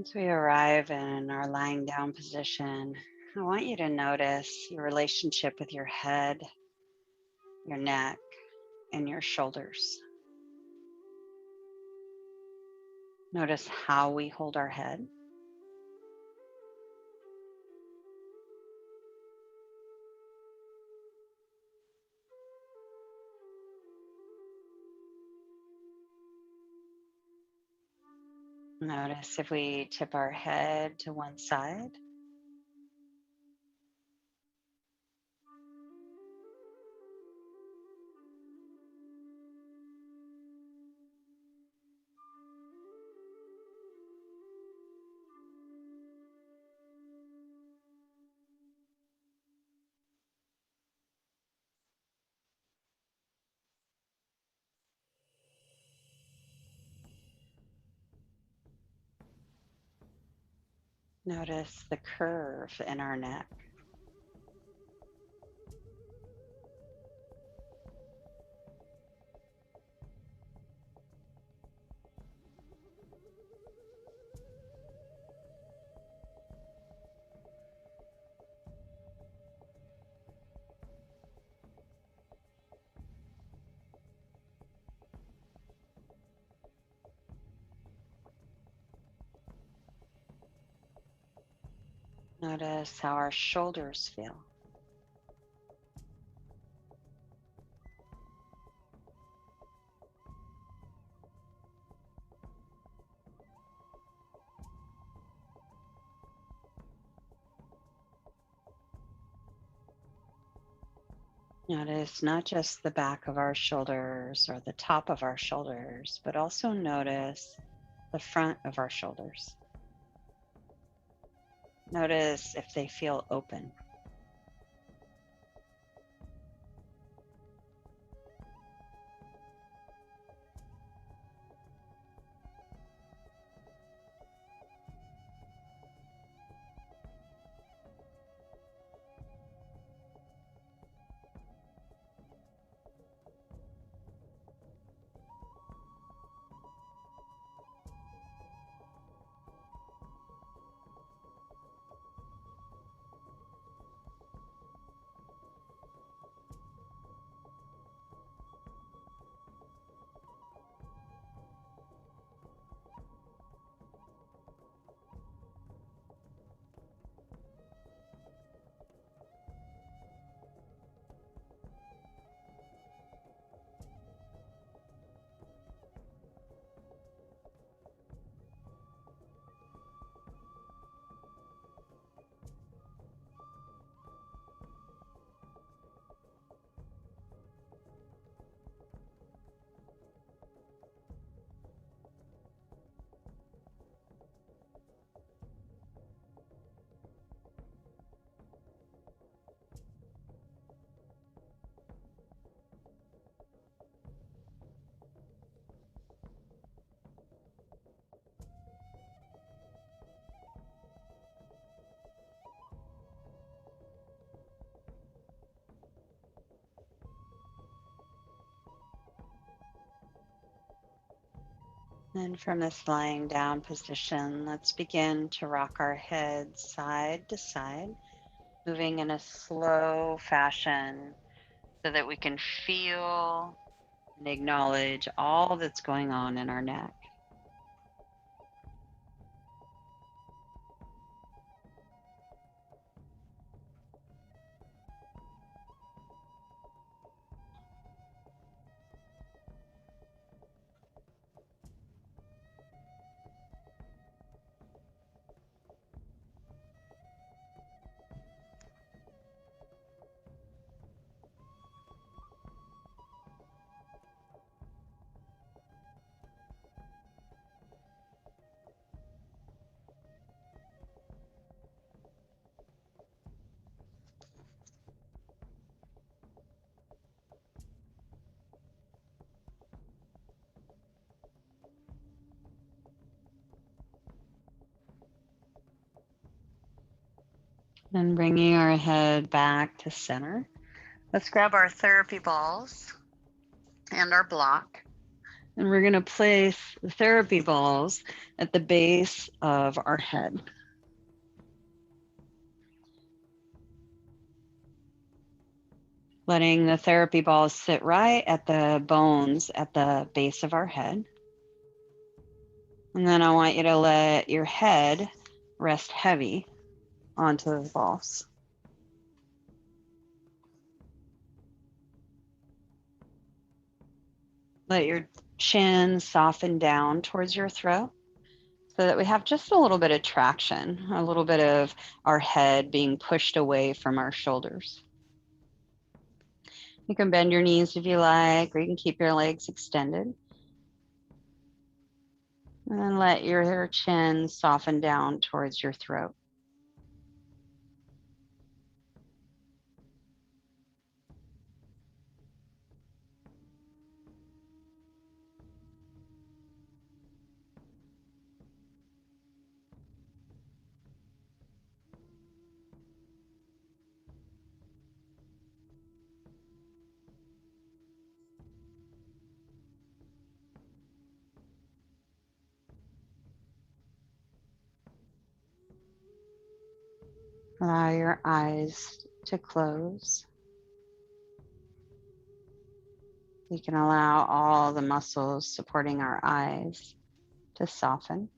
As we arrive in our lying down position, I want you to notice your relationship with your head, your neck, and your shoulders. Notice how we hold our head. Notice if we tip our head to one side. Notice the curve in our neck. Notice how our shoulders feel. Notice not just the back of our shoulders or the top of our shoulders, but also notice the front of our shoulders. Notice if they feel open. And from this lying down position, let's begin to rock our heads side to side, moving in a slow fashion so that we can feel and acknowledge all that's going on in our neck. And bringing our head back to center, let's grab our therapy balls and our block. And we're going to place the therapy balls at the base of our head. Letting the therapy balls sit right at the bones at the base of our head. And then I want you to let your head rest heavy onto the balls. Let your chin soften down towards your throat so that we have just a little bit of traction, a little bit of our head being pushed away from our shoulders. You can bend your knees if you like, or you can keep your legs extended. And then let your chin soften down towards your throat. Allow your eyes to close. You can allow all the muscles supporting our eyes to soften.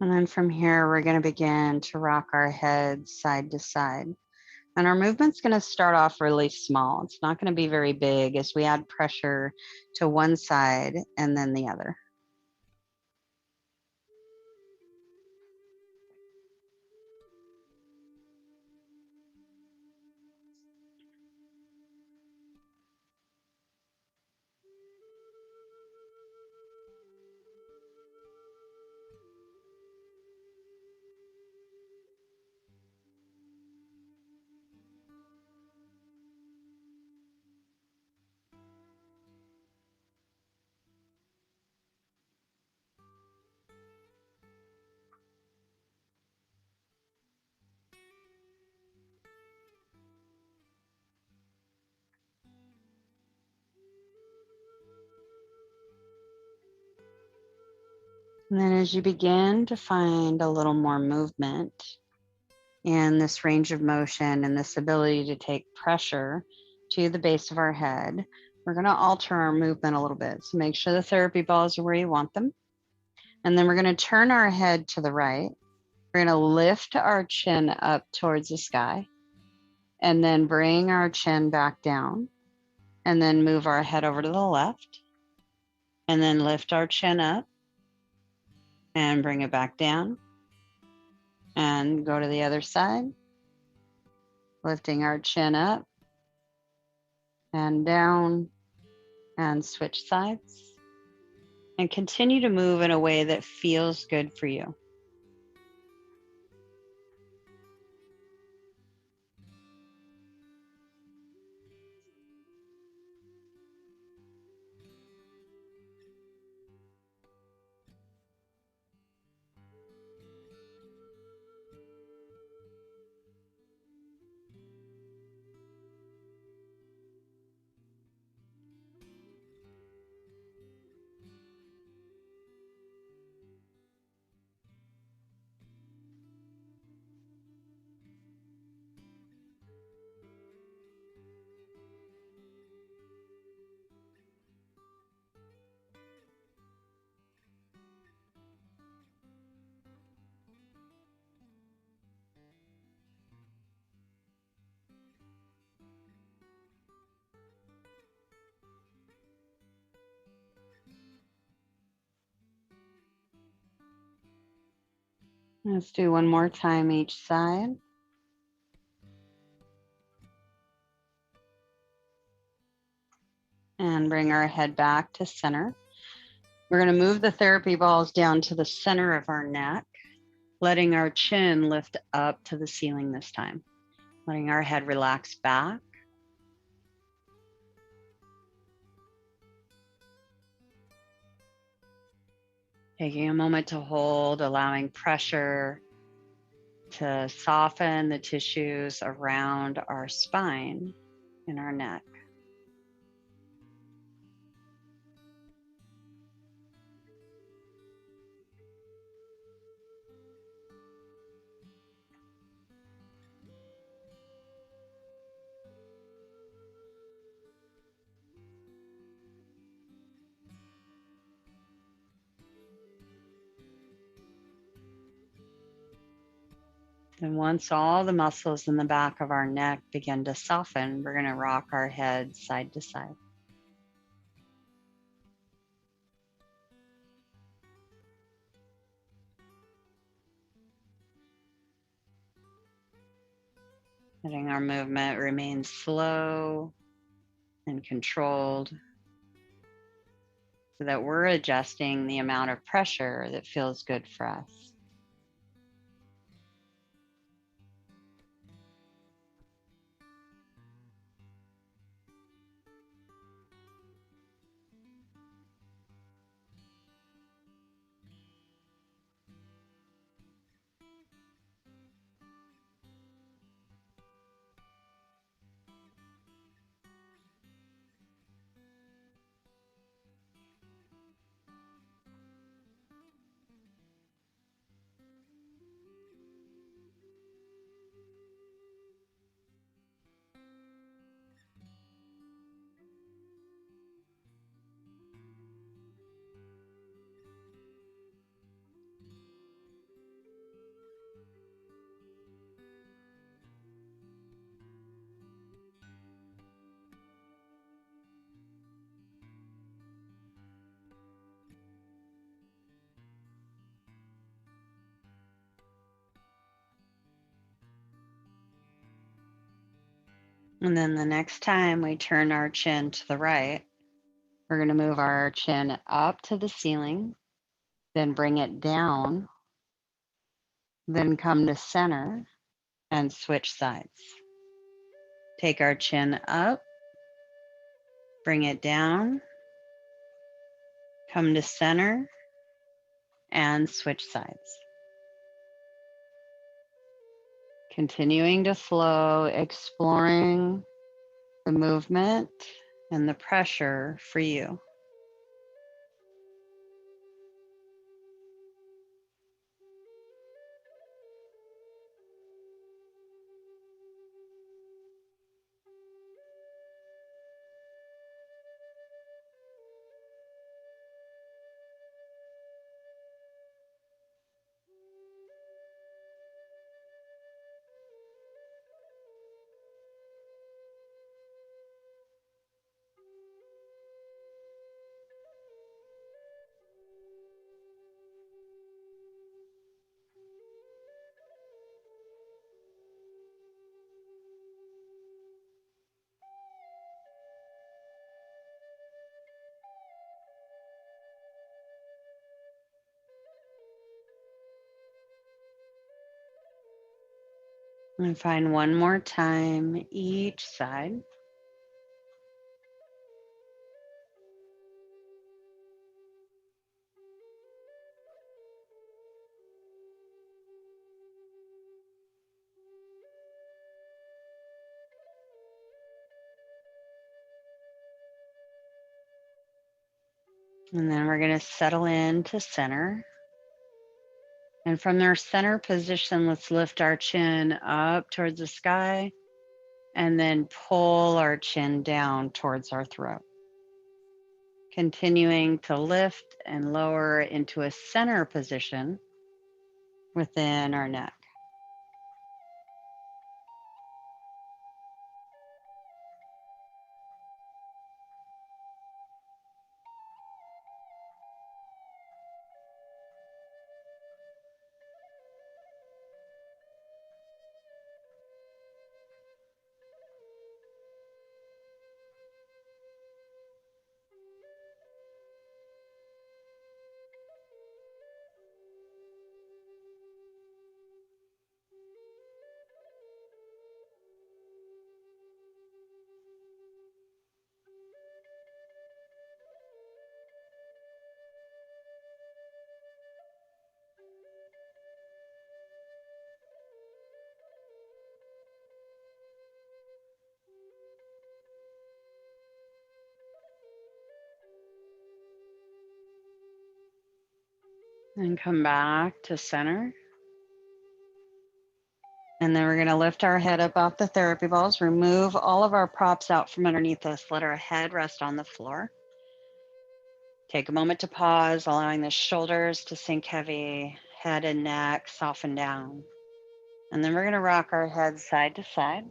And then from here, we're going to begin to rock our heads side to side. And our movement's going to start off really small. It's not going to be very big as we add pressure to one side and then the other. And then as you begin to find a little more movement and this range of motion and this ability to take pressure to the base of our head, we're going to alter our movement a little bit. So make sure the therapy balls are where you want them. And then we're going to turn our head to the right. We're going to lift our chin up towards the sky and then bring our chin back down and then move our head over to the left and then lift our chin up and bring it back down and go to the other side, lifting our chin up and down and switch sides and continue to move in a way that feels good for you. Let's do one more time each side. And bring our head back to center. We're going to move the therapy balls down to the center of our neck, letting our chin lift up to the ceiling this time, letting our head relax back. Taking a moment to hold, allowing pressure to soften the tissues around our spine and our neck. And once all the muscles in the back of our neck begin to soften, we're going to rock our head side to side. Letting our movement remain slow and controlled so that we're adjusting the amount of pressure that feels good for us. And then the next time we turn our chin to the right, we're going to move our chin up to the ceiling, then bring it down, then come to center and switch sides. Take our chin up, bring it down, come to center, and switch sides. Continuing to flow, exploring the movement and the pressure for you. And find one more time each side. And then we're going to settle into center. And from our center position, let's lift our chin up towards the sky and then pull our chin down towards our throat. Continuing to lift and lower into a center position within our neck. And come back to center. And then we're going to lift our head up off the therapy balls, remove all of our props out from underneath us, let our head rest on the floor. Take a moment to pause, allowing the shoulders to sink heavy, head and neck soften down. And then we're going to rock our head side to side.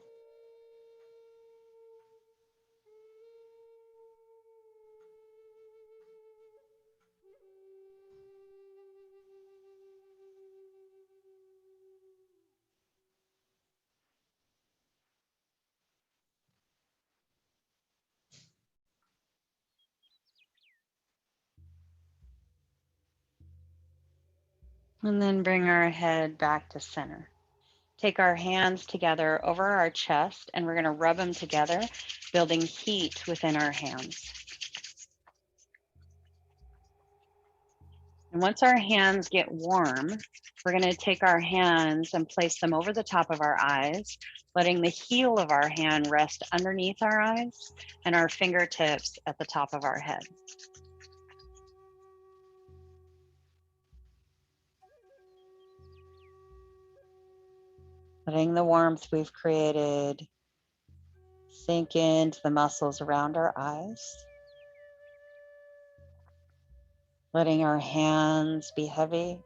And then bring our head back to center. Take our hands together over our chest, and we're going to rub them together, building heat within our hands. And once our hands get warm, we're going to take our hands and place them over the top of our eyes, letting the heel of our hand rest underneath our eyes and our fingertips at the top of our head. Letting the warmth we've created sink into the muscles around our eyes. Letting our hands be heavy.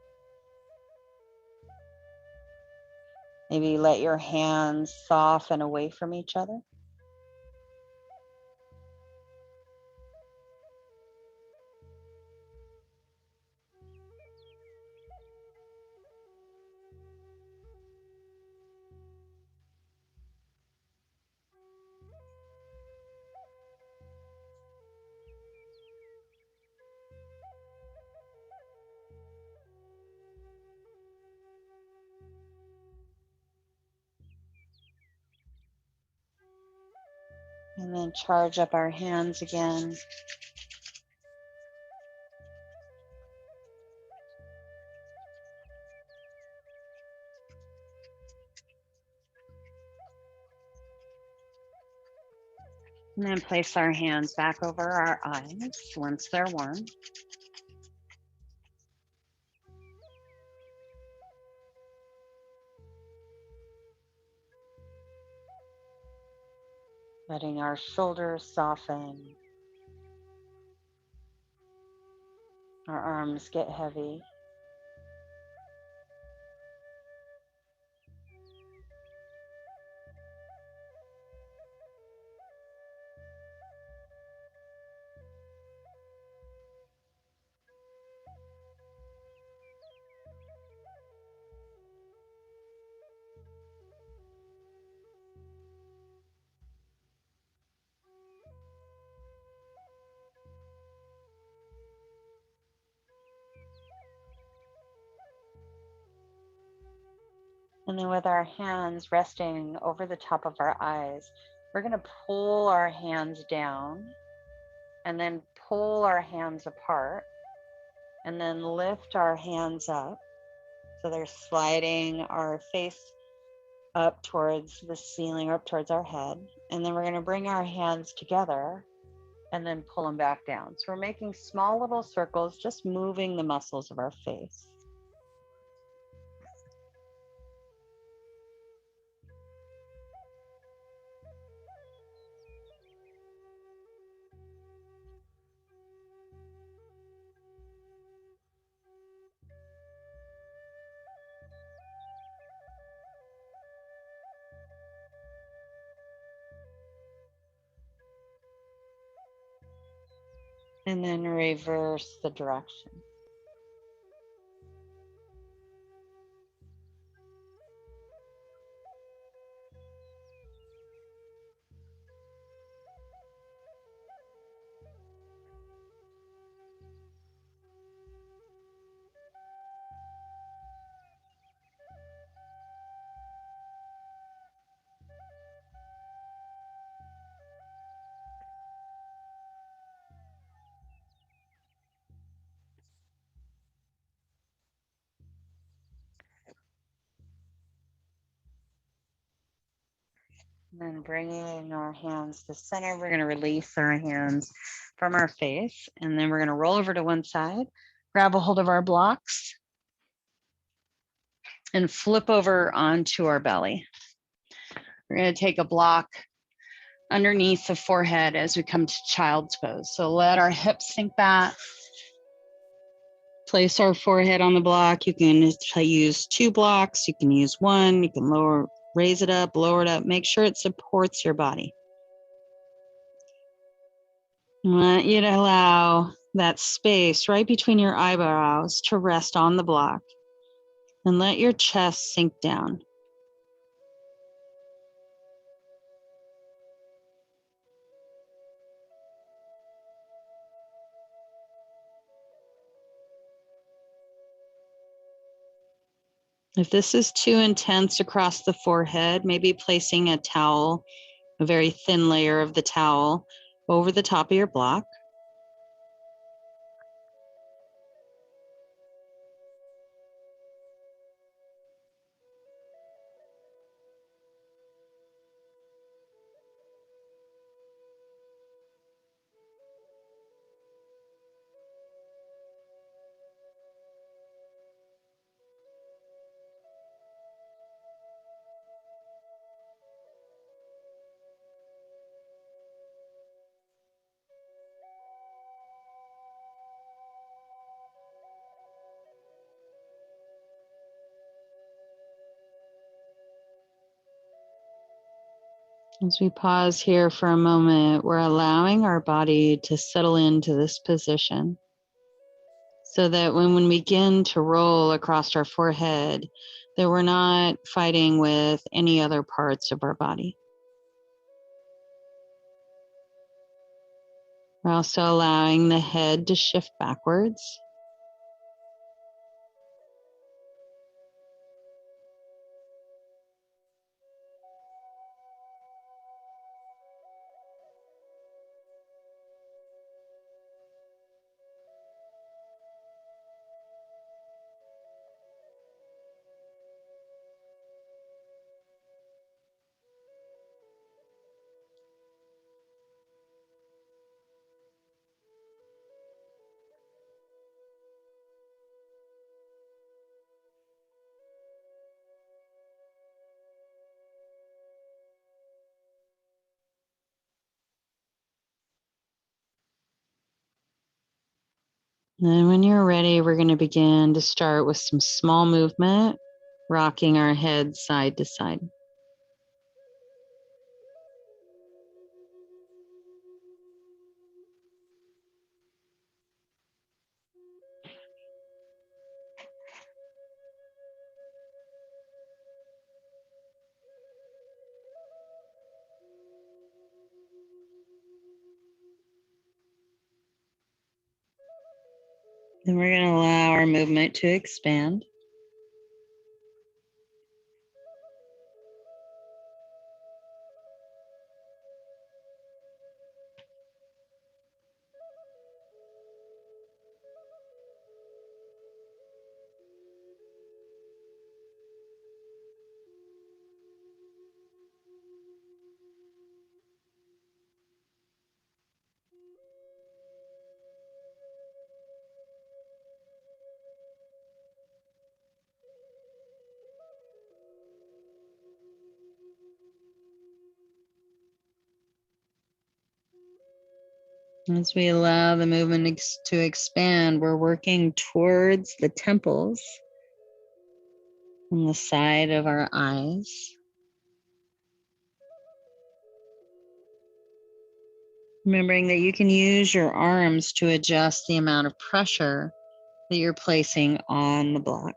Maybe let your hands soften away from each other. And then charge up our hands again. And then place our hands back over our eyes once they're warm. Letting our shoulders soften. Our arms get heavy. And then with our hands resting over the top of our eyes, we're going to pull our hands down and then pull our hands apart and then lift our hands up. So they're sliding our face up towards the ceiling or up towards our head. And then we're going to bring our hands together and then pull them back down. So we're making small little circles, just moving the muscles of our face. And then reverse the direction. And then bringing our hands to center, we're going to release our hands from our face. And then we're going to roll over to one side. grab a hold of our blocks and flip over onto our belly. We're going to take a block underneath the forehead as we come to child's pose. So let our hips sink back. Place our forehead on the block. You can use 2 blocks. You can use 1. You can raise it up, lower it up. Make sure it supports your body. I want you to allow that space right between your eyebrows to rest on the block, and let your chest sink down. If this is too intense across the forehead, maybe placing a towel, a very thin layer of the towel, over the top of your block. As we pause here for a moment, we're allowing our body to settle into this position so that when we begin to roll across our forehead, that we're not fighting with any other parts of our body. We're also allowing the head to shift backwards. And when you're ready, we're going to begin to start with some small movement, rocking our head side to side. Then we're going to allow our movement to expand. As we allow the movement to expand, we're working towards the temples on the side of our eyes. Remembering that you can use your arms to adjust the amount of pressure that you're placing on the block.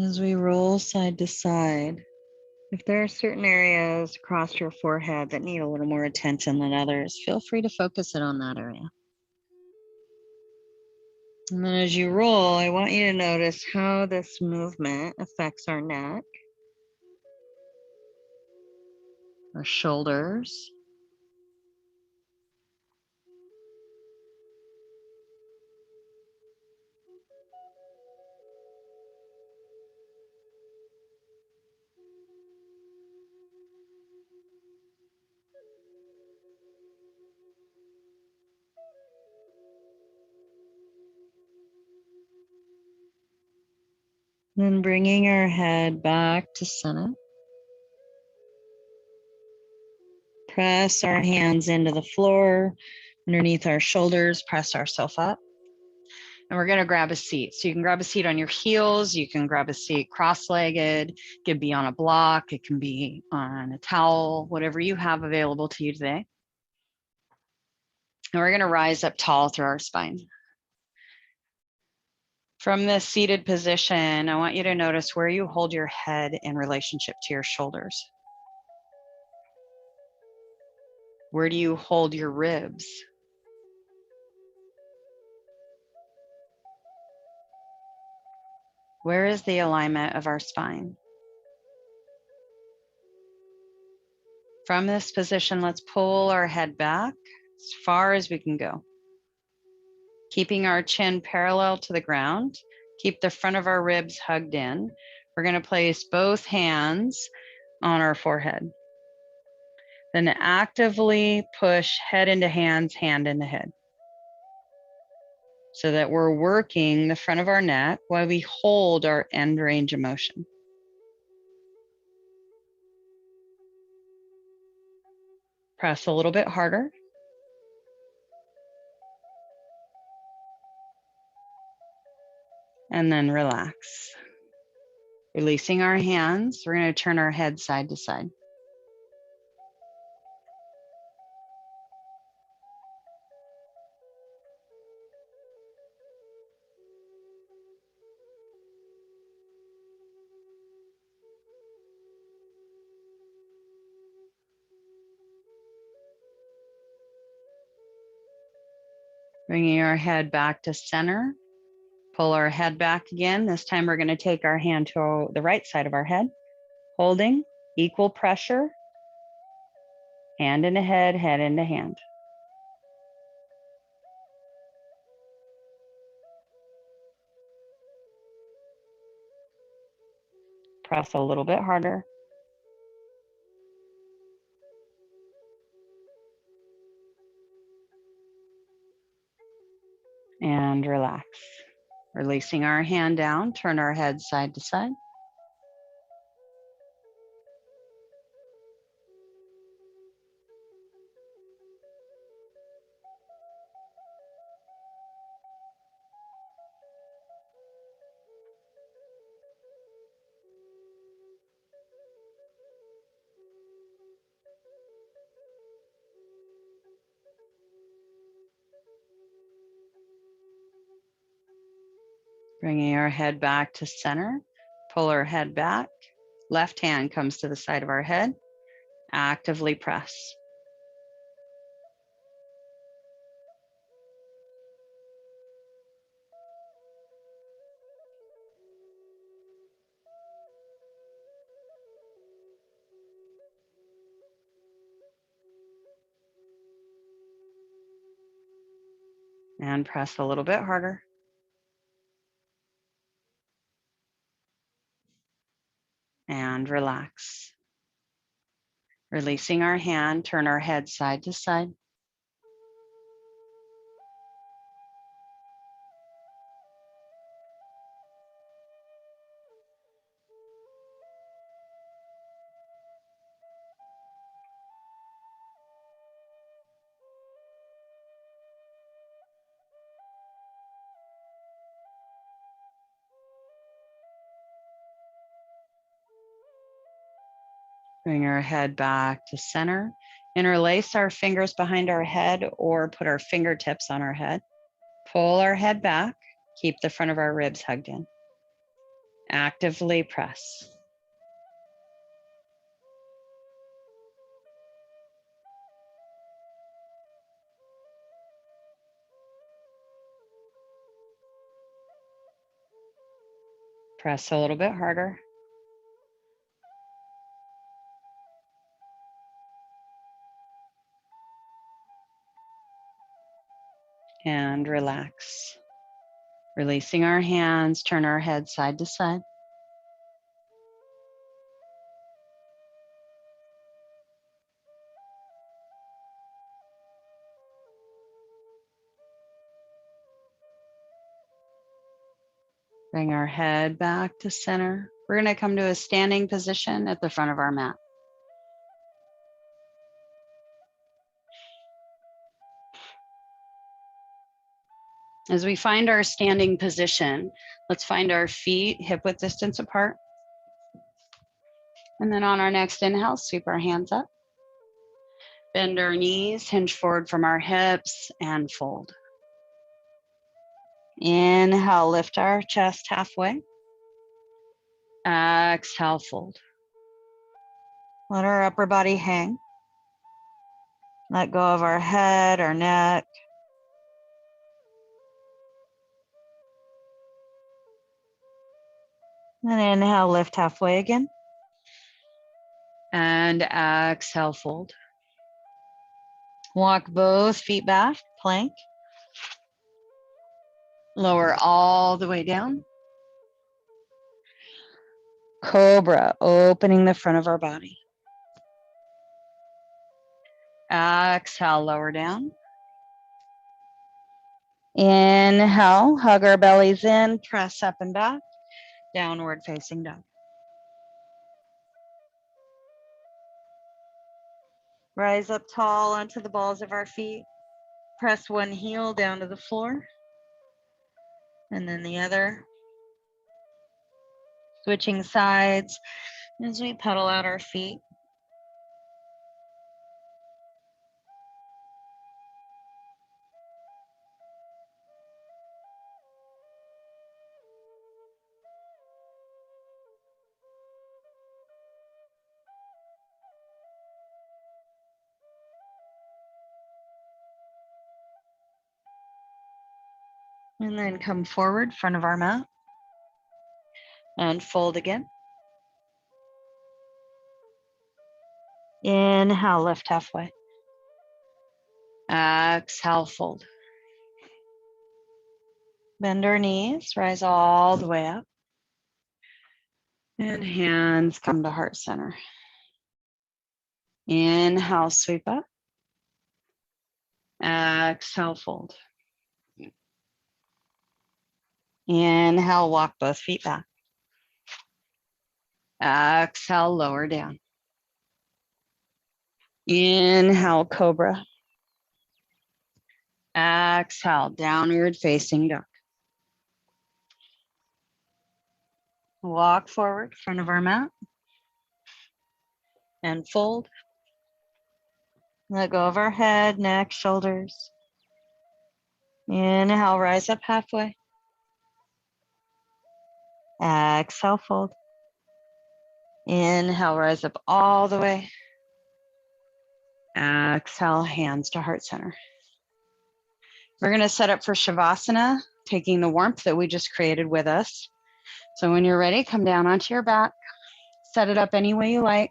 As we roll side to side, if there are certain areas across your forehead that need a little more attention than others, feel free to focus it on that area. And then as you roll, I want you to notice how this movement affects our neck, our shoulders, then bringing our head back to center. Press our hands into the floor, underneath our shoulders, press ourselves up. And we're going to grab a seat. So you can grab a seat on your heels. You can grab a seat cross-legged. It could be on a block. It can be on a towel, whatever you have available to you today. And we're going to rise up tall through our spine. From this seated position, I want you to notice where you hold your head in relationship to your shoulders. Where do you hold your ribs? Where is the alignment of our spine? From this position, let's pull our head back as far as we can go. Keeping our chin parallel to the ground, keep the front of our ribs hugged in. We're going to place both hands on our forehead. Then actively push head into hands, hand into head. So that we're working the front of our neck while we hold our end range of motion. Press a little bit harder. And then relax. Releasing our hands, we're going to turn our head side to side. Bringing our head back to center. Pull our head back again. This time we're going to take our hand to the right side of our head, holding equal pressure, hand into head, head into hand. Press a little bit harder. And relax. Releasing our hand down, turn our head side to side. Bringing our head back to center, pull our head back. Left hand comes to the side of our head. Actively press. And press a little bit harder. And relax. Releasing our hand, turn our head side to side. Bring our head back to center. Interlace our fingers behind our head or put our fingertips on our head. Pull our head back. Keep the front of our ribs hugged in. Actively press. Press a little bit harder. And relax. Releasing our hands, turn our head side to side. Bring our head back to center. We're going to come to a standing position at the front of our mat. As we find our standing position, let's find our feet hip width distance apart. And then on our next inhale, sweep our hands up. Bend our knees, hinge forward from our hips, and fold. Inhale, lift our chest halfway. Exhale, fold. Let our upper body hang. Let go of our head, our neck. And inhale, lift halfway again. And exhale, fold. Walk both feet back, plank. Lower all the way down. Cobra, opening the front of our body. Exhale, lower down. Inhale, hug our bellies in, press up and back, downward facing dog. Rise up tall onto the balls of our feet. Press one heel down to the floor, and then the other. Switching sides as we pedal out our feet. And then come forward, front of our mat, and fold again. Inhale, lift halfway. Exhale, fold. Bend our knees, rise all the way up. And hands come to heart center. Inhale, sweep up. Exhale, fold. Inhale, walk both feet back. Exhale, lower down. Inhale, cobra. Exhale, downward facing dog. Walk forward, front of our mat. And fold. Let go of our head, neck, shoulders. Inhale, rise up halfway. Exhale, fold. Inhale, rise up all the way. Exhale, hands to heart center. We're going to set up for Shavasana, taking the warmth that we just created with us. So when you're ready, come down onto your back. Set it up any way you like.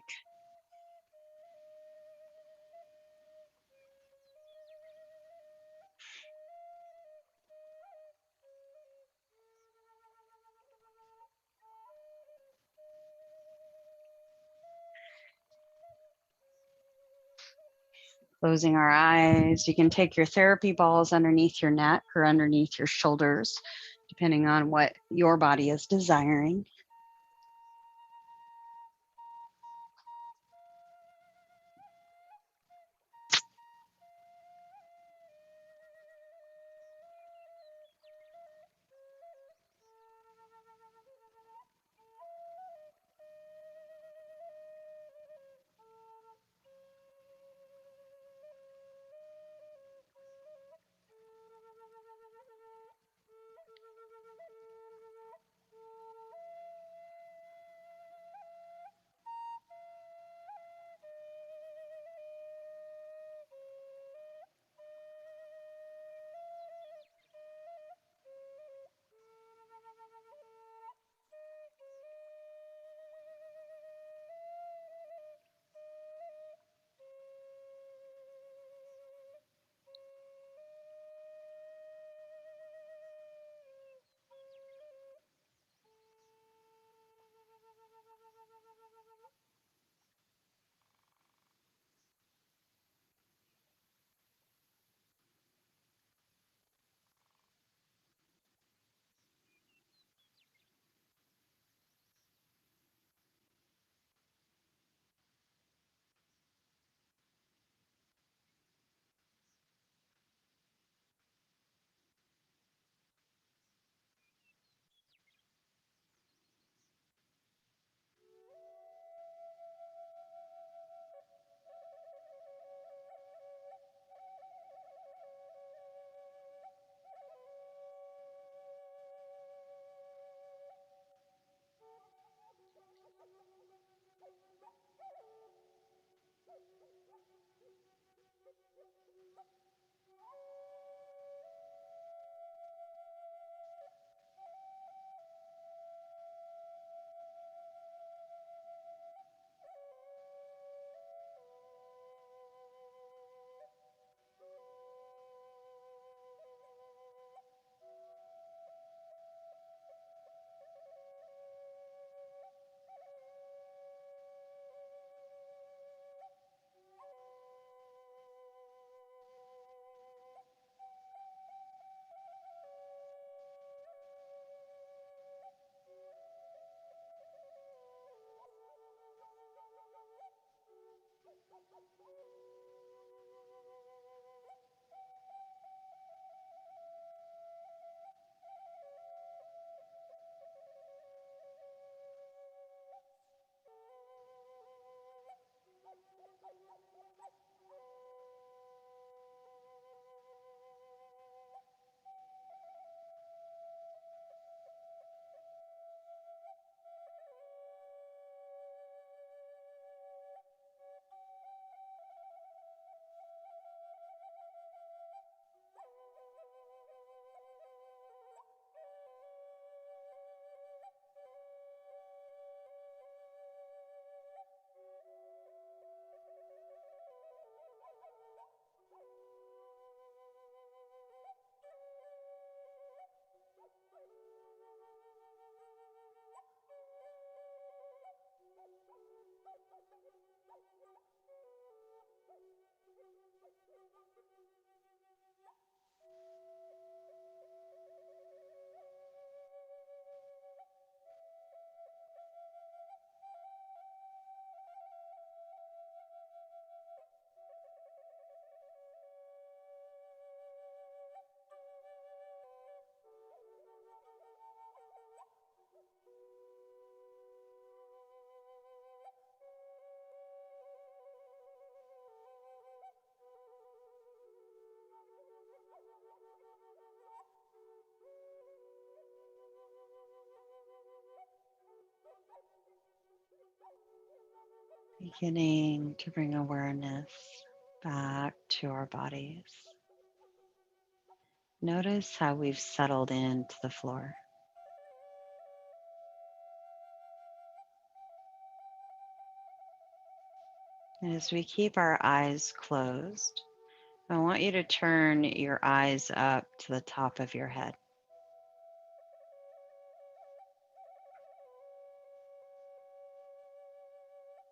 Closing our eyes. You can take your therapy balls underneath your neck or underneath your shoulders, depending on what your body is desiring. Beginning to bring awareness back to our bodies. Notice how we've settled into the floor. And as we keep our eyes closed, I want you to turn your eyes up to the top of your head.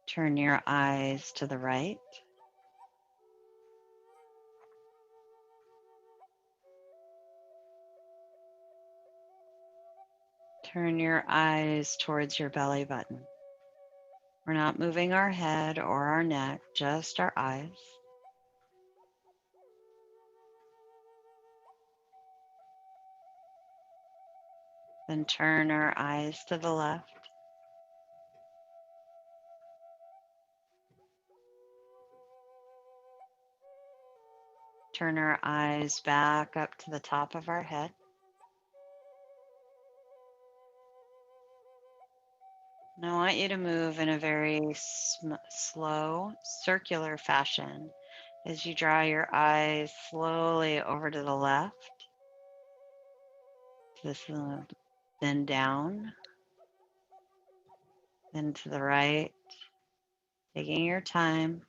Turn your eyes to the right. Turn your eyes towards your belly button. We're not moving our head or our neck, just our eyes. Then turn our eyes to the left. Turn our eyes back up to the top of our head. And I want you to move in a very slow, circular fashion as you draw your eyes slowly over to the left, then down, then to the right, taking your time,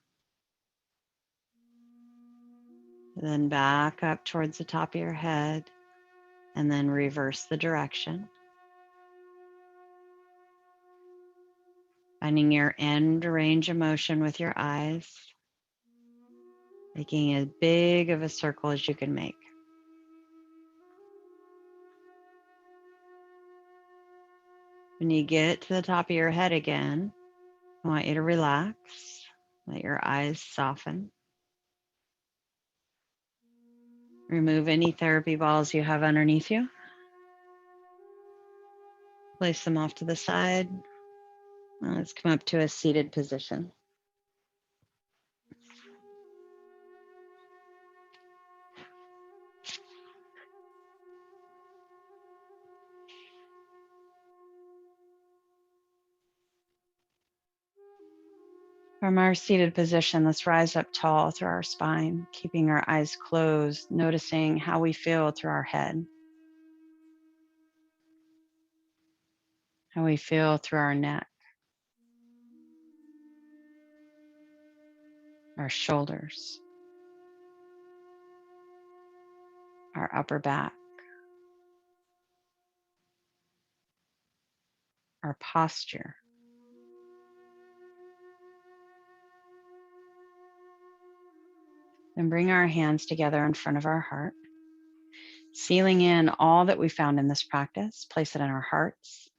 then back up towards the top of your head, and then reverse the direction. Finding your end range of motion with your eyes, making as big of a circle as you can make. When you get to the top of your head again, I want you to relax, let your eyes soften. Remove any therapy balls you have underneath you. Place them off to the side. Now let's come up to a seated position. From our seated position, let's rise up tall through our spine, keeping our eyes closed, noticing how we feel through our head, how we feel through our neck, our shoulders, our upper back, our posture. Then bring our hands together in front of our heart, sealing in all that we found in this practice. Place it in our hearts.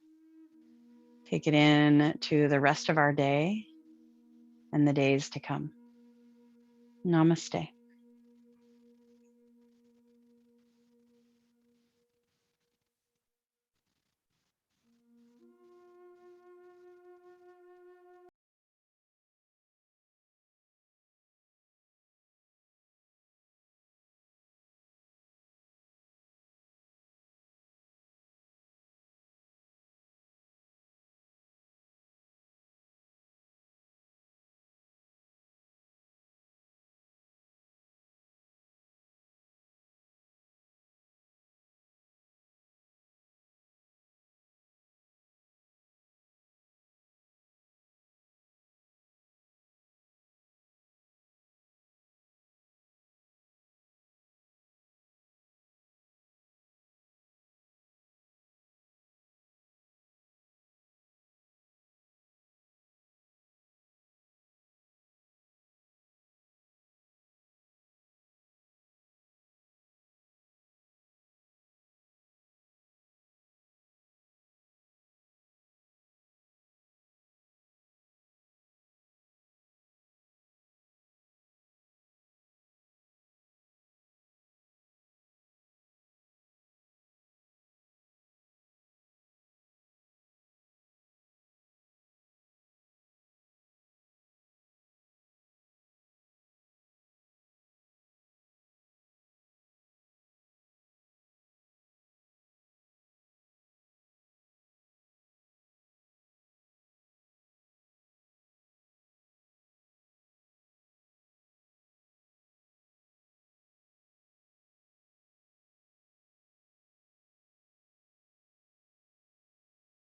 Take it in to the rest of our day and the days to come. Namaste.